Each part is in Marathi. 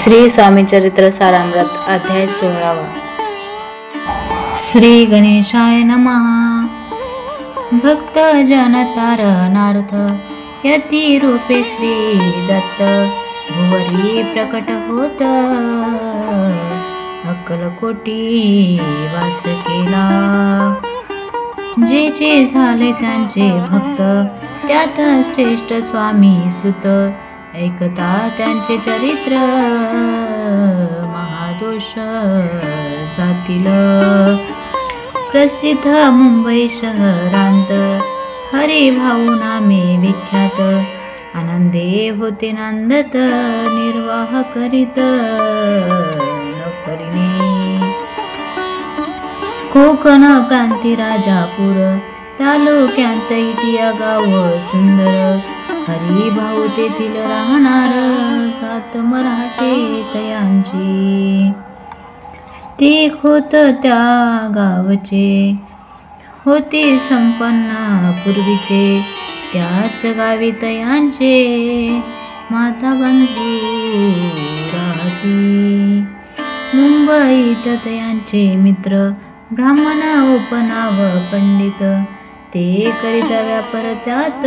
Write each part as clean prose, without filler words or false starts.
श्री स्वामी चरित्र सारामृत अध्याय 16। श्री गणेशाय नमः। भक्त जन तारणार्थ यती रूपे श्री दत्त भुवरी प्रकट होत, अक्कलकोटी वास केला। जे जे झाले त्यांचे भक्त, त्यात श्रेष्ठ स्वामी सुत। ऐकता त्यांचे चरित्र, महादोष जातील। प्रसिद्ध मुंबई शहरांत, हरिभाऊ नामे विख्यात। आनंदे होते नांदत, निर्वाह करीत नोकरीने। कोकण प्रांती राजापूर, तालुक्यांत इतिया गाव सुंदर। हरिभाऊ तेथील राहणार, जात मराठे तयांची। ते होत त्या गावचे, होते संपन्न पूर्वीचे। त्याच गावी तयांचे, माता बंधू राहती। मुंबईत तयांचे मित्र, ब्राह्मण उपनाव पंडित। ते करीत व्यापार त्यात,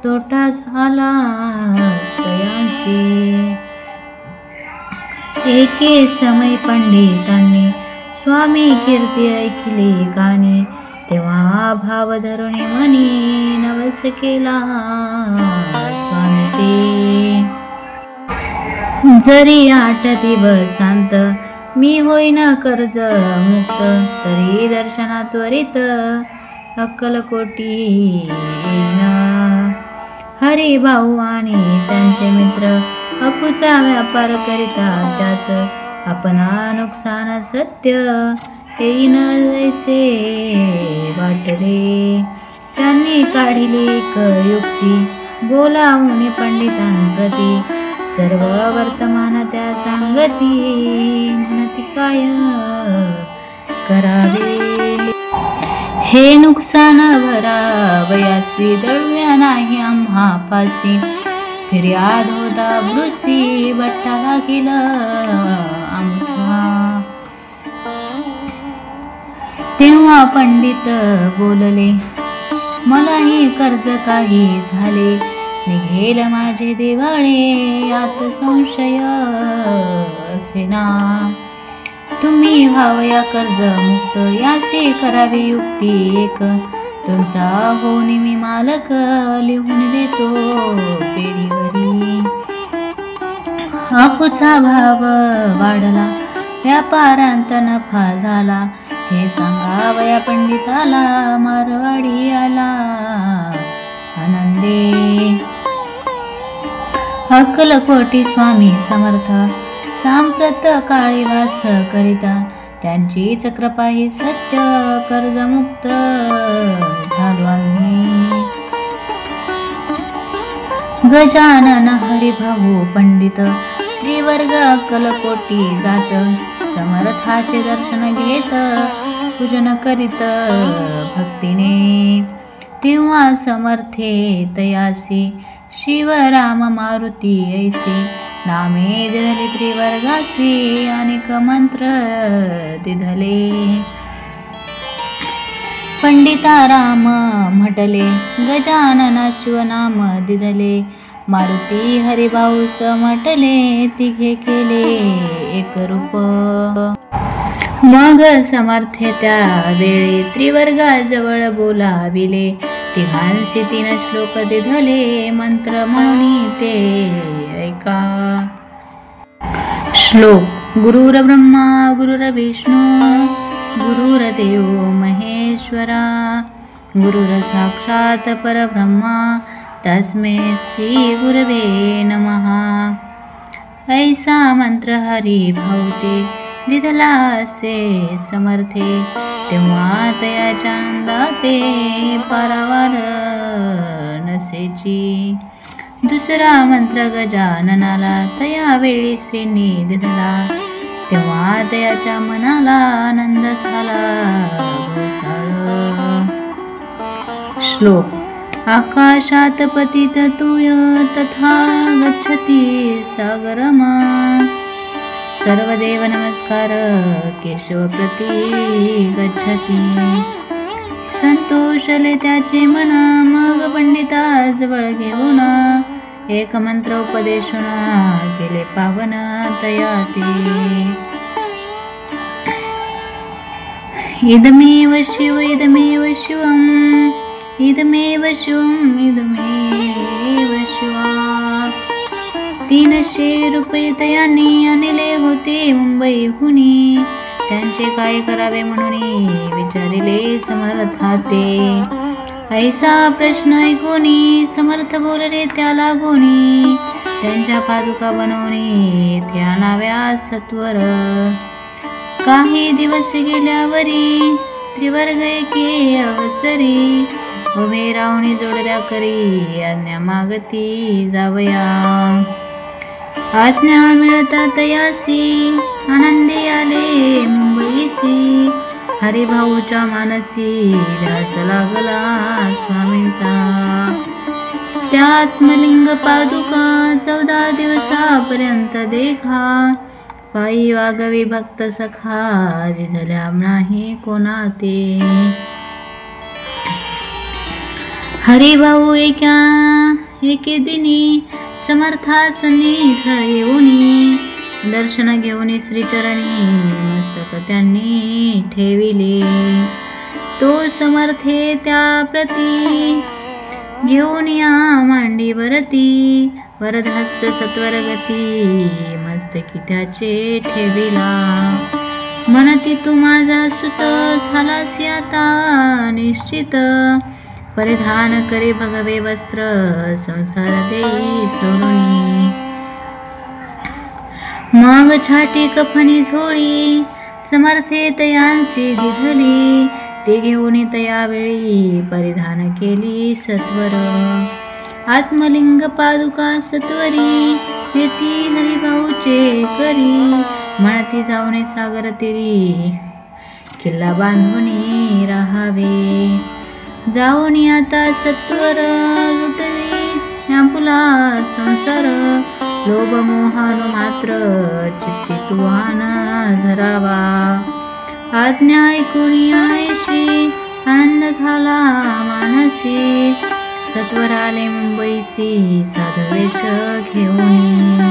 तोटा झाला तयांसी। एके समय पंडितांनी स्वामी कीर्ती ऐकली गाणी। तेव्हा भाव धरुणी म्हणी, नवस केला स्वामी ते। जरी 8 दिवसांत मी होईन कर्ज मुक्त, तरी दर्शना त्वरित अक्कलकोटी येईन। हरिभाऊ आणि त्यांचे मित्र अफूचा व्यापार करिता त्यात। आपणा नुकसान सत्य येईन जैसे वाटले। त्यांनी काढिली एक युक्ती, बोलावून पंडितांप्रती। सर्व वर्तमान त्या सांगती, म्हणती काय करावे। हे नुकसान भरावयासी, दळव्या नाही आम्हा फासी। फिर्याद होता ब्रुसी, बट्टा लागील आमच्या। तेव्हा पंडित बोलले, मलाही कर्ज काही झाले। निघेल माझे दिवाळे, यात संशय असेना। तुम्ही व्हावया कर्ज मुक्त, याचे करावी युक्ती एक। तुमचा होऊन मी मालक, लिहून देतो पेढीवरी। अफूचा भाव वाढला, व्यापारांत नफा झाला। हे सांगावया पंडिताला, मारवाडी आला आनंदे। अक्कलकोटी स्वामी समर्थ, सांप्रत काळी वास करिता। त्यांचीच कृपा ही सत्य, कर्जमुक्त झालो आम्ही। गजानन हरिभाऊ पंडित, त्रिवर्ग अक्कलकोटी जात। समर्थाचे दर्शन घेत, पूजन करीत भक्तीने। तेव्हा समर्थे तयासी, शिव राम मारुती ऐसे। नामे दिधले त्रिवर्गासी, अनेक मंत्र दिधले। पंडिता राम म्हटले, गजानना शिवनाम दिधले। मारुती हरिभाऊ म्हटले, तिघे केले एक रूप। मग समर्थे त्या वेळी, त्रिवर्गाजवळ बोलाविले। तिघांसी 3 श्लोक दिधले, मंत्र म्हणून ते ऐका। श्लोक। गुरुर्ब्रह्मा गुरुर्विष्णू, गुरुर्देव महेश्वरा। गुरुर साक्षात परब्रह्मा, तस्मै श्री गुरवे नमः। ऐसा मंत्र हरिभाऊ ते दिधला असे समर्थे। तेव्हा तयाच्या आनंदाते, पारावार नसेची। दुसरा मंत्र गजाननाला तया वेळी श्रींनी दिधला। तेव्हा तयाच्या मनाला आनंद झाला घोसाळ। श्लोक। आकाशात पतित तूय, तथा गच्छति सागरमा। सर्वदेव नमस्कार केशवप्रती गच्छति. संतोषले त्याचे मन मग पंडिता जवळ घेऊन एक मंत्र उपदेशून केले पावन तया ते. इदमेव शिव इदमेव शिवम् इदमेव शिवम् इदमेव शिवा. 300 रुपये तयांनी आणले होते मुंबईहुनी. त्यांचे काय करावे म्हणून विचारिले समर्थाते. ऐसा प्रश्न ऐकूनी समर्थ बोलले त्याला गुणी. त्यांच्या पादुका बनवणे त्या नाव्या सत्वर. काही दिवस गेल्यावरी त्रिवर्ग एके अवसरी. उभे राहुनी जोडल्या करी आज्ञा मागती जावया. आज्ञा मिळता तयासी आनंदी आले मुंबईसी. हरिभाऊच्या मानसी ध्यास लागला स्वामींचा. त्या आत्मलिंग पादुका 14 दिवसापर्यंत देखा. पायी वागवी भक्त सखा दिधल्या नाही कोणा ते. हरिभाऊ एके दिनी समर्थासनिध येऊनी. दर्शन घेऊन श्रीचरणी मस्तक त्यांनी ठेविले. तो समर्थे त्या प्रती घेऊन या मांडीवरती. वरदहस्त सत्वरगती मस्तकी त्याचे ठेविला. म्हणती तू माझा सुत झालासी आता निश्चित. परिधान करी भगवे वस्त्र संसार देई सोडून. मग छाटी कफनी झोळी समर्थे तयांसी दिधली. ते घेऊन तयावेळी परिधान केली सत्वर. आत्मलिंग पादुका सत्वरी येती हरिभाऊचे करी. म्हणती जाऊन सागर तिरी किल्ला बांधून राहावे. जाऊन आता सत्वर लुटली आपुला संसार. लोभ मोहन मात्र चित्ती तुवान धरावा. आज्ञा ऐकून आयशी आनंद झाला मानसी. सत्वर आले मुंबईसी साधवेश घेऊन.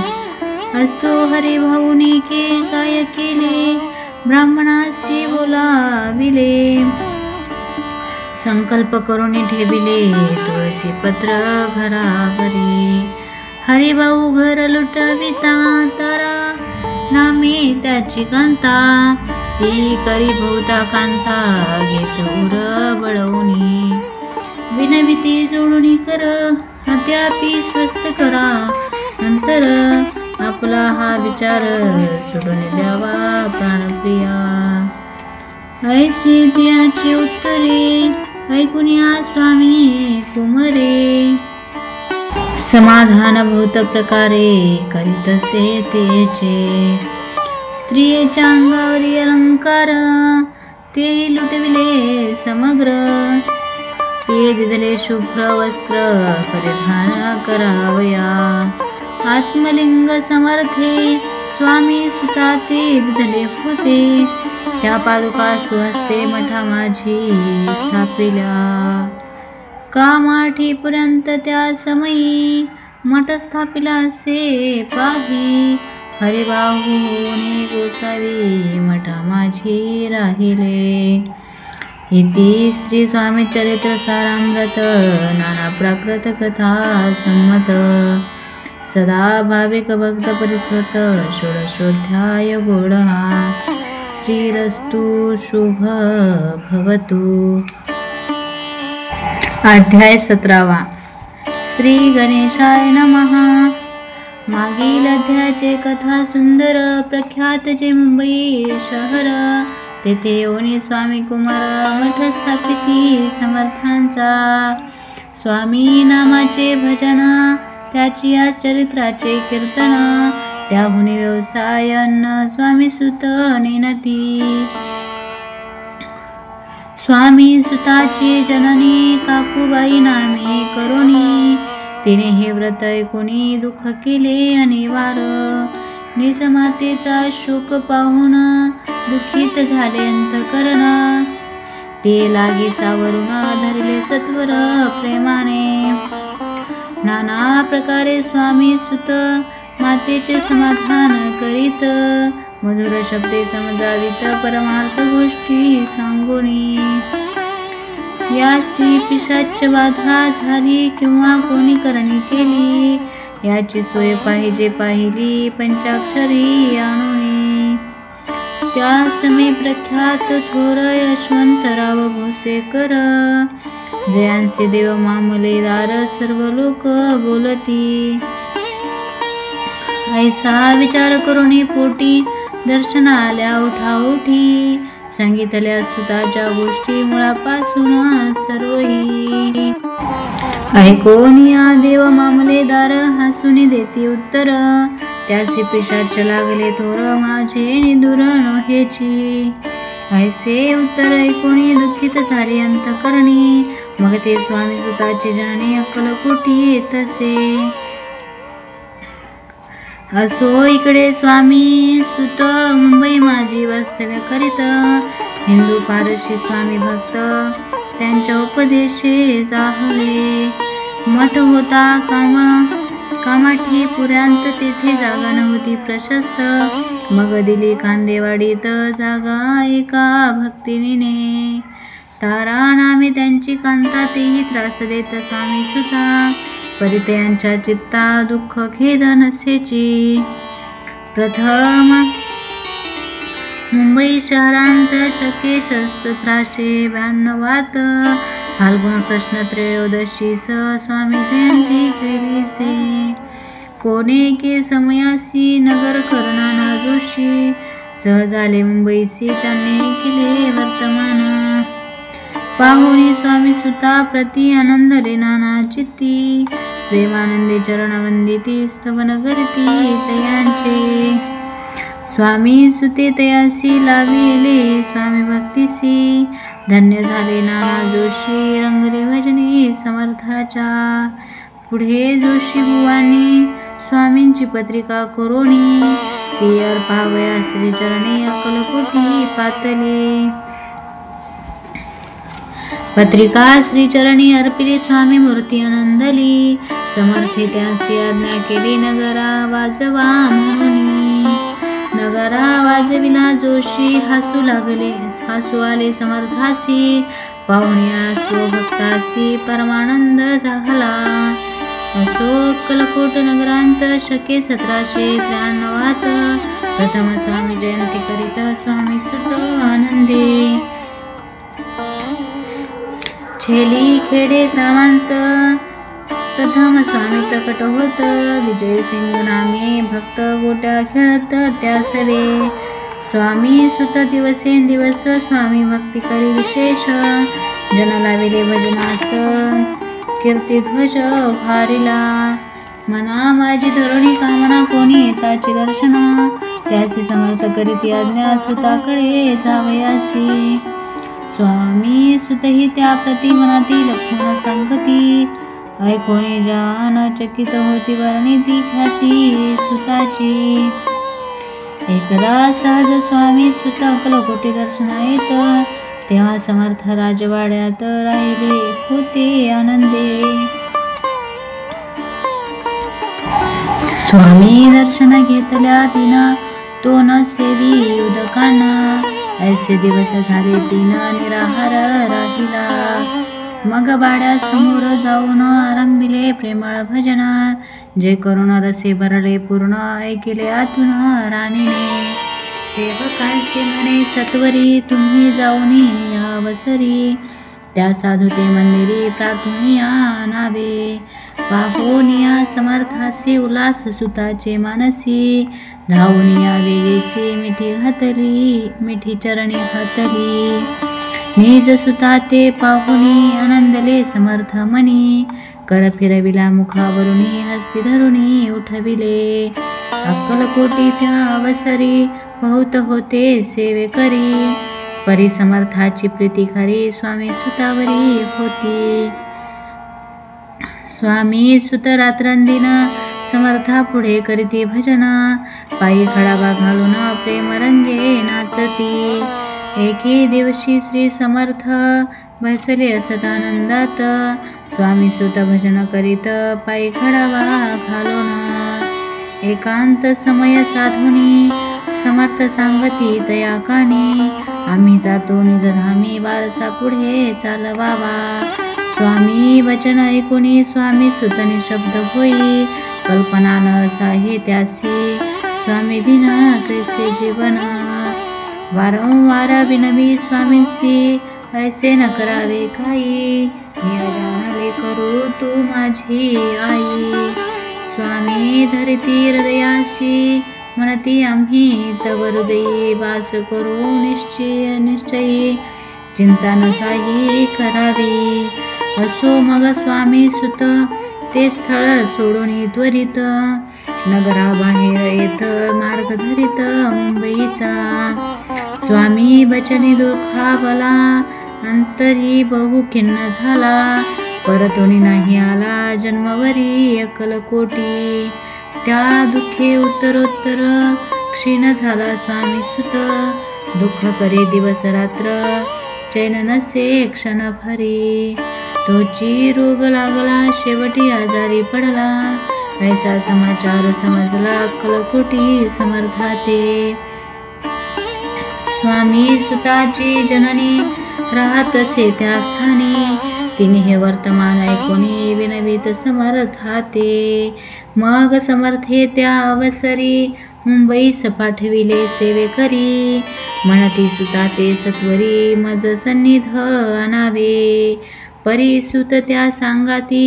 असो हरिभाऊनी के काय केले ब्राह्मणासी बोलाविले. संकल्प करून ठेविले तुळसी पत्र घराघरी. हरिभाऊ घर लुटविता तारा नामे त्याची कांता. ती करी भोवता कांता घेत उर बळवणी. विनविती जोडून कर अद्यापि स्वस्त करा. नंतर आपला हा विचार सोडून द्यावा प्राणप्रिया. ऐशी त्याची उत्तरे ऐकून या स्वामी कुमरे. समाधान भूत प्रकारे करीतसे तेचे. स्त्रियेच्या अंगावरी अलंकार तेही लुटविले समग्र. ते दिदले शुभ्र वस्त्र परिधान करावया. आत्मलिंग समर्थे स्वामी सुता ते दिदले होते. त्या पादुका सुहस्ते मठा माझी स्थापिल्या. कामाठीपर्यंत त्या समयी मठ स्थापिला असे पाही. हरिबाहुने गोसावी मठा माझी राहिले. इति श्री स्वामी चरित्र सारामृत नाना प्राकृत कथा संमत. सदा भाविक भक्त परिस्वत षोडशोध्याय गोडहा. श्रीरस्तु शुभ भवतु. अध्याय 17. श्री गणेशाय नमः. मागील अध्यायाचे कथा सुंदर प्रख्यात जे मुंबई शहर. तेथे येऊन स्वामी कुमार मठ स्थापिती समर्थांचा. स्वामी नामाचे भजन त्याची या चरित्राचे कीर्तन. त्याहुनी व्यवसाय अन्न स्वामी सुत नेनती. स्वामी सुताची जननी काकूबाई नामे करुणी. तिने हे व्रत ऐकून दुःख केले अनिवार. निज मातेचा शोक पाहून दुःखित झाले अंतकरण. ते लागी सावरून धरले सत्वर प्रेमाने. नाना प्रकारे स्वामी सुत मातेचे समाधान करीत. मधुर शब्दे समजावित परमार्थ गोष्टी सांगोनी. यासी पिशाच बाधा झाली किंवा कोणी करणी केली. याची सोय पाहिजे पाहिली पंचाक्षरी आणुनी. त्या समे प्रख्यात थोर यशवंतराव भोसेकर. जयांचे देव मामलेदार सर्व लोक बोलती. ऐसा विचार करून पोटी दर्शन आल्या उठाउठी. सांगितल्या सुताच्या गोष्टी मुळापासून सर्वही. ऐकोनिया देव मामलेदार हसून देती उत्तर. त्याचे पिशाच लागले थोर माझे निदूर नव्हेची. ऐसे उत्तर ऐकोनी दुःखित झाले अंतकरणी. मग ते स्वामी सुताची जननी अक्कलकोटी तसे. असो इकडे स्वामी सुत मुंबई माझी वास्तव्य करीत. हिंदू पारशी स्वामी भक्त त्यांच्या उपदेशे जाहले. मठ होता कामाठी पुऱ्यांत तेथे जागा नव्हती प्रशस्त. मग दिली खांदेवाडीत जागा एका भक्तिनीने. तारा नामे त्यांची कांता तेही त्रास देत स्वामी सुता. परितयांच्या चित्ता दुःख खेद नसेची. प्रथम मुंबई शहरांत शके 1792 फाल्गुन कृष्ण त्रयोदशीस स्वामी जयंती केलीसे. कोणे के समयासी नगर करणाना जोशी. सहजाले मुंबईसी त्यांनी केले वर्तमान. पाहुनी स्वामी सुता प्रति आनंदले नाना चित्ती. प्रेमानंदे चरण वंदिती स्तवन करती तयांचे. स्वामी सुते तयासी लाविले स्वामी भक्तीसी. धन्य झाले नाना जोशी रंगले भजनी समर्थाच्या. पुढे जोशी बुवांनी स्वामींची पत्रिका कोरोनी. ती अर्पावया श्रीचरणी अक्कलकोटी पातले. पत्रिका श्रीचरणी अर्पिली स्वामी मूर्ती आनंदली. समर्थे त्यासी आज्ञा केली नगरा वाजवा म्हणून. नगरा वाजविला जोशी हसू आले समर्थासी. पाहुण्या स्वभक्तासी परमानंद झाला. असो अक्कलकोट नगरांत शके 1793 प्रथम स्वामी जयंती करीत स्वामी सुत आनंदे. छेली खेडे ग्रामांत प्रथम स्वामी प्रकट होत. विजय सिंग नामे भक्त गोट्या खेळत त्या सवे. स्वामी सुत दिवसेंदिवस स्वामी भक्ती करी विशेष. जन लाविले भजनास कीर्तिध्वज भारिला. मना माझी धरुणी कामना कोणी येताची दर्शन. त्याची समर्थ करीत आज्ञा सुताकडे जावयासी. स्वामी सुतही त्या प्रति मनाती लक्षण सांगती. ऐकोनी जान चकित होती वर्णिती ख्याती सुताची. एकदा सहज स्वामी सुत अक्कलकोटी दर्शना येत. तेव्हा समर्थ राजवाड्यात राहिले होते आनंदे. स्वामी दर्शन घेतल्या तिना तो न सेवी उदकांना. ऐसे दिवस झाले तीन निराहार राहिला. मग बाड्या समोर जाऊन आरंभिले प्रेमळ भजन. जे करून रसे भरले पूर्ण ऐकिले आतून राणीने. सेवकांचे म्हणे सत्वरी तुम्ही जाऊन या अवसरी. त्या साधुते मंदिरी प्रार्थनिया नावे. पाहोनिया समर्थासी उल्हास सुताचे मानसी. धावनिया वेगेसी मिठी चरणी घातली. निज सुता ते पाहुनी आनंदले समर्थ मनी. कर फिरविला मुखावरुनी हस्ती धरुणी उठविले. अक्कलकोटी त्या अवसरी बहुत होते सेवे करी. परी समर्थाची प्रीती खरी स्वामी सुतावरी होती. स्वामी सुत रात्रंदिन समर्था पुढे करीती भजना, पायी खडाबा घालून प्रेम रंगे नाचती. एके दिवशी श्री समर्थ बसले असत आनंदात, स्वामी सुत भजन करीत पायी खडाबा घालून. एकांत समय साधुनी समर्थ सांगती तया कानी, आम्ही जातो निजधामी वारसा पुढे चालवावा. स्वामी वचन ऐकुनी स्वामी सुत निशब्द होई, कल्पना न साहे त्यासी स्वामी बिना कैसे जीवन. वारंवार विनवी स्वामींसी ऐसे न करावे काही, या जाणले करू तू माझी आई. स्वामी धरिती हृदयाशी म्हणती आम्ही तव हृदयी, वास करू निश्चयी चिंता न काही करावी. असो मग स्वामी सुत ते स्थळ सोडून त्वरित, नगराबाहेर येत मार्ग धरित मुंबईचा. स्वामी बचनी दुखावला अंतरी बहु खिन्न झाला, परतोनी नाही आला जन्मवरी अक्कलकोटी. त्या दुःखे उत्तरोत्तर क्षीण झाला स्वामी सुत, दुःख करे दिवस रात्र चैन नसे क्षण भरी. तोची रोग लागला शेवटी आजारी पडला, ऐसा समाचार समजला अक्कलकोटी समर्थाते. स्वामी सुताची जननी राहत असे त्या स्थानी, तिने हे वर्तमान ऐकोनी विनवीत समर्थाते. मग समर्थे त्या अवसरी मुंबईस पाठविले सेवेकरी, म्हणती सुता ते सत्वरी मज सन्निध आणावे. परिसुत त्या सांगाती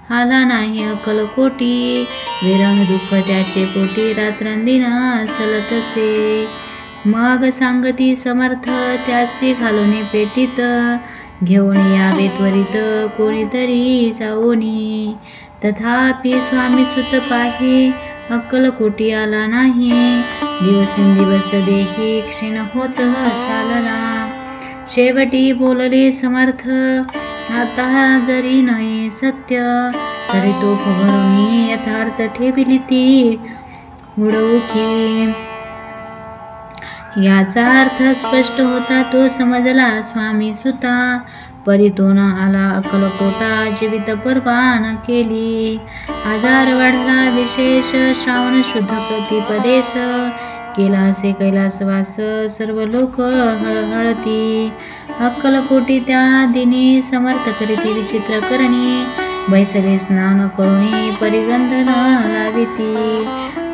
आला नाही अक्कलकोटी, विरह दुःख त्याचे पोटी रात्रंदिन सलतसे. मग सांगती समर्थ त्याची घालून पेटीत, घेऊन यावे त्वरित कोणीतरी जाऊनी. तथापि स्वामी सुत पाही अक्कलकोटी आला नाही, दिवसेंदिवस देही क्षीण होत चालला. शेवटी बोलले समर्थ आता जरी नाही सत्य, तरी तो भरून यथार्थ ठेविली ती उडवूकी. याचा अर्थ स्पष्ट होता तो समजला स्वामी सुता, परितोन आला अक्कलकोटा जीवित परवान केली. आजार वाढला विशेष श्रावण शुद्ध प्रतिपदेस, केला असे कैलासवास सर्व लोक हळहळती. अक्कलकोटी त्या दिनी समर्थ करीती विचित्र करणी, बैसले स्नान करुणी परिगंधन लाविती.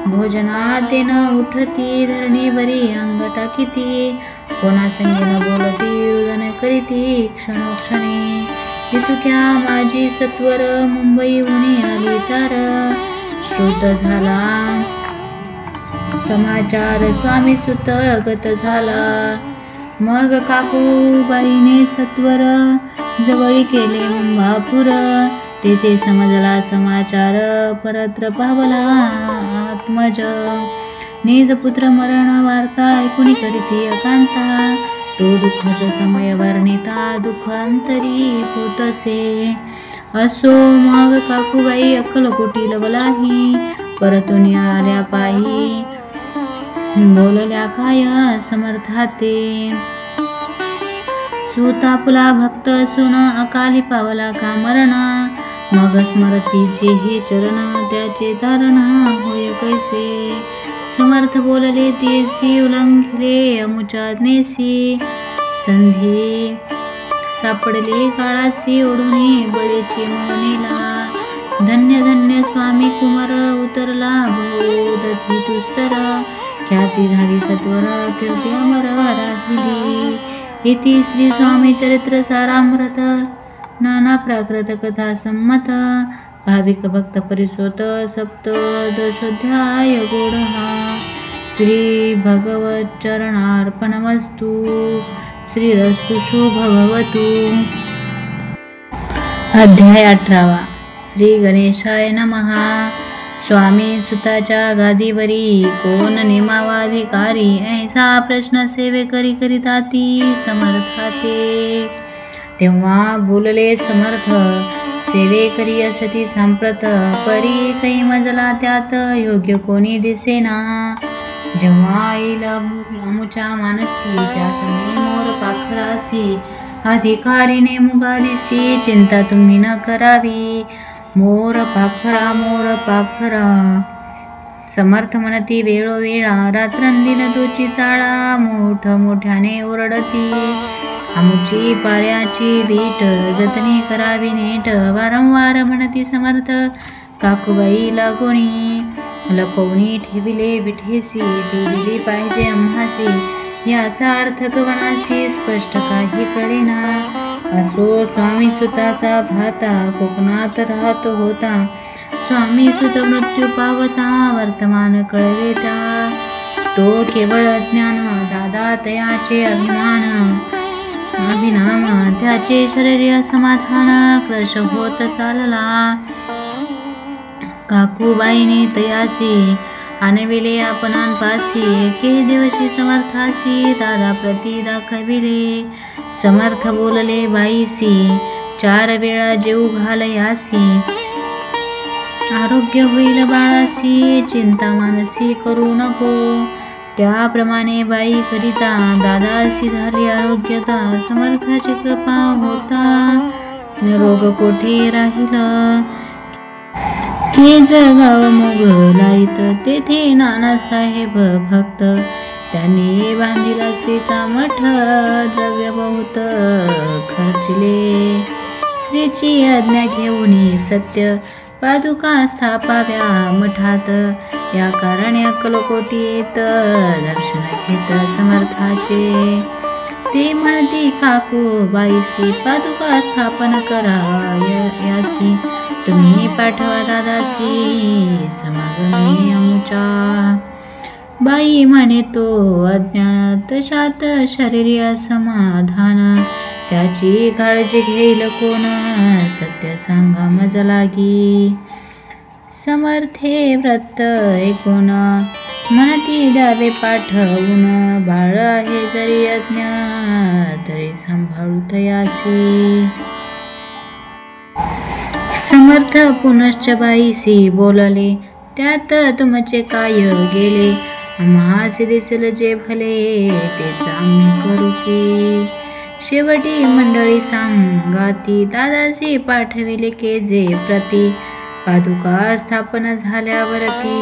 भोजनादेन उठती धरणीवरी अंग टाकीती, कोणासंगे न बोलती रुदन करीती क्षणोक्षणी. इतक्या माझी सत्वर मुंबईहून आली तार, श्रुत झाला समाचार स्वामी सुत गत झाला. मग काकूबाईने सत्वर जवळी केले मुंबापूर, तेथे समजला समाचार परत्र पावला आत्मज. निज पुत्र मरण वार्ता ऐकुनी करीती अकांता, तो दुःखद समय वर्णिता दुःखांतरी होतसे. असो मग काकूबाई अक्कलकोटी लवलाही, परतून आल्या पायी बोलल्या काय समर्थाते. सुतापुला भक्त सुन अकाली पावला का मरण, मग स्मरतीचे हे चरण त्याचे तारण होय कैसे. समर्थ बोलले तेसी उल्लंघिले अमुचाज्ञेसी, संधी सापडली काळासी ओढून बळीची मोनेला. धन्य धन्य स्वामी कुमार उतरला बहुदती तुस्तर, ख्याती झाली सत्वर कीर्ती अमर राहिली. इति श्री स्वामी चरित्र सारामृत नाना प्राकृत कथा संमत, भाविक भक्त परिसोत सप्तदशोध्याय गूढः. श्री भगवत चरणार्पणमस्तु. श्रीरस्तु शुभ भवतु. अध्याय 18. श्री गणेशाय नमः. स्वामी सुताच्या गादीवरी कोण नेमावाधिकारी, ऐसा प्रश्न सेवेकरी करीताती समर्थाते. तेव्हा बोलले समर्थ सेवे करी असती सांप्रत परी कै मजला त्यात योग्य कोणी दिसेना. जेव्हा येईल अमुच्या मानसी त्या समी मोर पाखरासी अधिकारीने मुगादिसी चिंता तुम्ही न करावी. मोर पाखरा समर्थ म्हणती वेळोवेळा रात्रंदिन तुची चाळा मोठ मोठ्याने ओरडती. आमुची पाऱ्याची वीट जतने करावी नेट वारंवार म्हणती समर्थ काकूबाई लागोणी. लपवणी ठेविले विठेसी ती दिली पाहिजे आम्हासी याचा अर्थ कवनासी स्पष्ट काही कळेना. असो स्वामी सुताचा भाता कोकणात राहत होता. स्वामी सुत मृत्यू पावता वर्तमान कळवेता. तो केवळ ज्ञान दादा तयाचे अभिनाम त्याचे शरीर समाधान क्रश होत चालला. काकूबाईने तयासी आणविले आपणांपासी एके दिवशी समर्थासी दादा प्रती दाखविले. समर्थ बोलले बाईसी 4 वेळा जेऊ घालयासी आरोग्य होईल बाळासी चिंता मानसी करू नको. त्याप्रमाणे बाई करिता दादासी झाली आरोग्यता. समर्थाची कृपा होता रोग कोठे राहिलं. केजगाव मोगलाईत तेथे नानासाहेब भक्त त्यांनी बांधिला श्रीचा मठ. द्रव्य बहुत खर्चले श्रीची आज्ञा घेऊन सत्य पादुका स्थापाव्या मठात. या कारणे अक्कलकोटी येत दर्शन घेत समर्थाचे. ते म्हणती काकू बाईसी पादुका स्थापन करा यासी तुम्ही पाठवा दादासी समागमी अमुच्या. बाई म्हणे तो अज्ञान तशात शरीर समाधान त्याची काळजी घेईल कोण सत्य सांगा मज लागी. समर्थे व्रत ऐकून म्हणती द्यावे पाठवून बाळ आहे जरी अज्ञान तरी सांभाळू तयासी. समर्थ पुनश्च बाईसी बोलले त्यात तुमचे काय गेले. आम्हासी दिसल जे भले तेच आम्ही करू की. शेवटी मंडळी सांगाती दादासी पाठविले केजे प्रती. पादुका स्थापन झाल्यावरती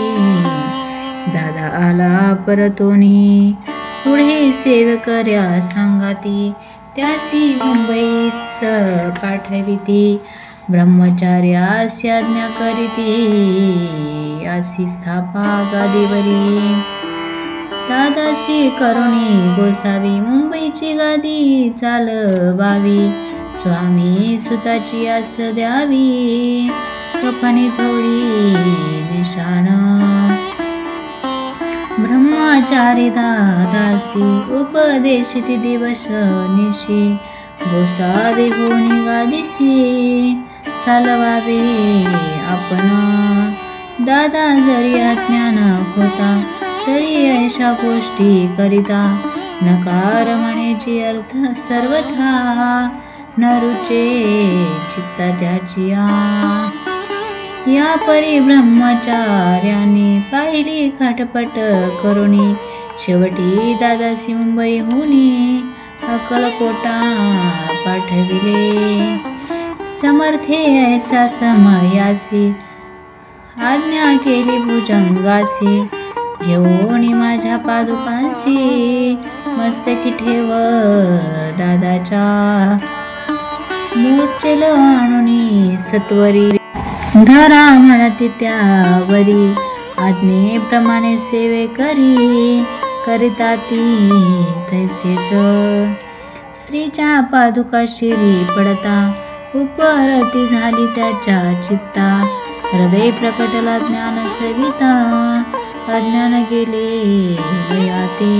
दादा आला परतोनी. पुढे सेवकर्या सांगाती त्यासी मुंबईच पाठविती. ब्रह्मचार्यास आज्ञा करीती अशी स्थापा गादीवरी. दादासी करुणी गोसावी मुंबईची गादी चालवावी. स्वामी सुताची आस द्यावी कफनी झोळी निशाण. ब्रह्मचारी दादासी उपदेशिती दिवस निशी. गोसावी होनी गादीसी चालवावे आपण. दादा जरी अज्ञान होता तरी अशा गोष्टी करिता. नकार म्हणेची अर्थ सर्वथा न रुचे चित्ता त्याची. या परी ब्रह्मचार्याने पाहिली खटपट करुणी. शेवटी दादासी मुंबईहून अक्कलकोटा पाठविले. समर्थे ऐसा समयासी आज्ञा केली भुजंगासी. घेऊन माझ्या पादुकांसी मस्तकी ठेव दादाच्या. मूर्छेल आणुनी सत्वरी धरा म्हणती त्यावरी. आज्ञेप्रमाणे सेवे करिता ती तैसेच. स्त्रीच्या पादुका शिरी पडता उपरती झाली त्याच्या चित्ता. हृदय प्रकटला ज्ञान सविता अज्ञान गेले गयाते.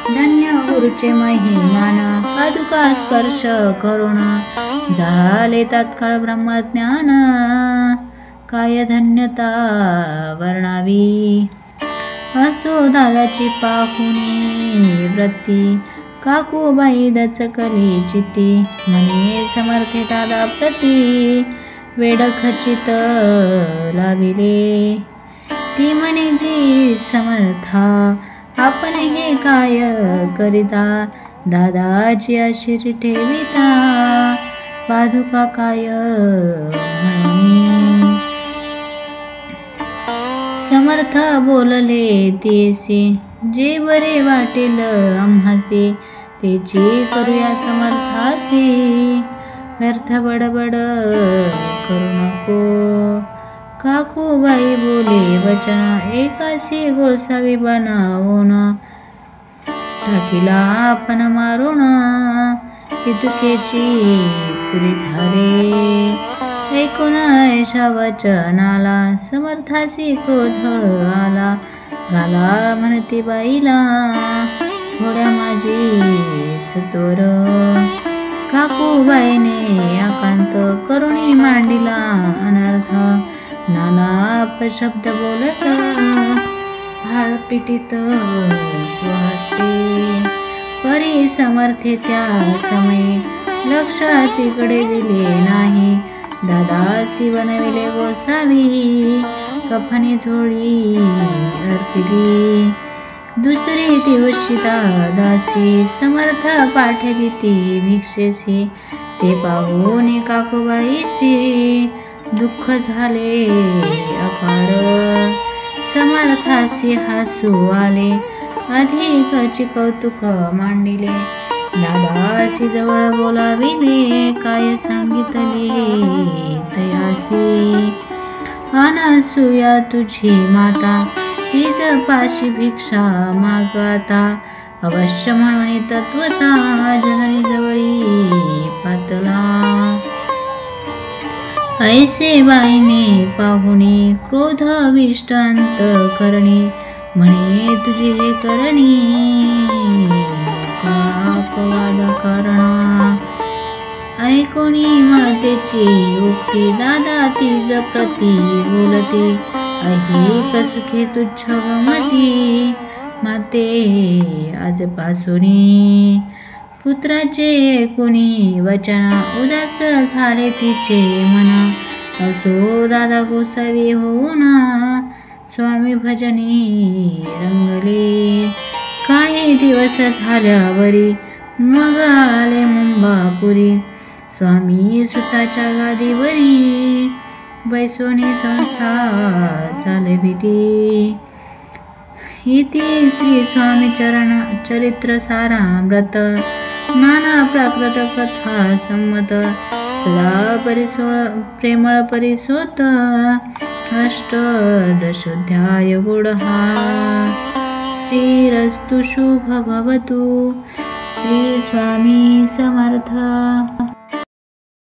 धन्य गुरुचे महिमान पादुका स्पर्श करुण झाले तात्काळ ब्रह्मज्ञान. काय धन्यता वर्णावी. असो दादाची पाहुणी वृत्ती काकूबाई दचकली चित्ती, म्हणे समर्थे दादा प्रती वेड खचित लाविले. ती म्हणे जी समर्था, आपण हे काय करिता, दादाची आशिरी ठेविता, पादुका काय म्हणे. समर्थ बोलले तेसे, जे बरे वाटेल आम्हासे, तेची करूया समर्थासी, व्यर्थ बडबड करू नको. काकूबाई बोले वचन, एकासी गोसावी बनावून, टाकीला आपण मारून, इतुकेची पुरी झाले. ऐकून ऐशा वचनाला, समर्थासी क्रोध आला, घाला म्हणती बाईला, थोड्या माझी सत्वर. काकूबाईने आकांत करुणी मांडिला अनर्थ, नाना अपशब्द बोलत, भाळपिटीत स्वहस्ते. परी समर्थे त्या समयी, लक्ष तिकडे दिले नाही, दादासी बनविले गोसावी, कफनी झोळी अर्पिली. दुसरी दिवशीता दासी, समर्थ पाठविली ती भिक्षेसी, ते पाहून काकूबाईसी दुःख झाले अपार. समर्थासी हसू आले, अधिकची कौतुक मांडिले, दादासी जवळ बोलाविले, काय सांगितले तयासी. अनसूया तुझी माता, तीच पाशी भिक्षा मागता, अवश्य म्हणून तत्वता, जननी जवळी पातला. ऐसे बाईने पाहुणे, क्रोध विष्ट अंतकरणी, म्हणे तुझी हे करणी, अपवाद करणा. ऐकोणी मातेची उक्ती, दादा तीज प्रती बोलते, ऐहिक सुखे तुच्छ गमती, माते आजपासूनी. पुत्राचे कुणी वचन, उदास झाले तिचे मन, असो दादा गोसावी होऊन, स्वामी भजनी रंगले. काही दिवस झाल्यावरी, मग आले मुंबापुरी, स्वामी सुताच्या गादीवरी, बैसोनी संस्था चालविली. इति श्री स्वामी चरित्र सारामृत, नाना प्राकृत कथा संमत, सदा प्रेमळ परिसोत, अष्टदशोऽध्याय गुढहा. श्रीरस्तु शुभ भवतु. श्री स्वामी समर्थ.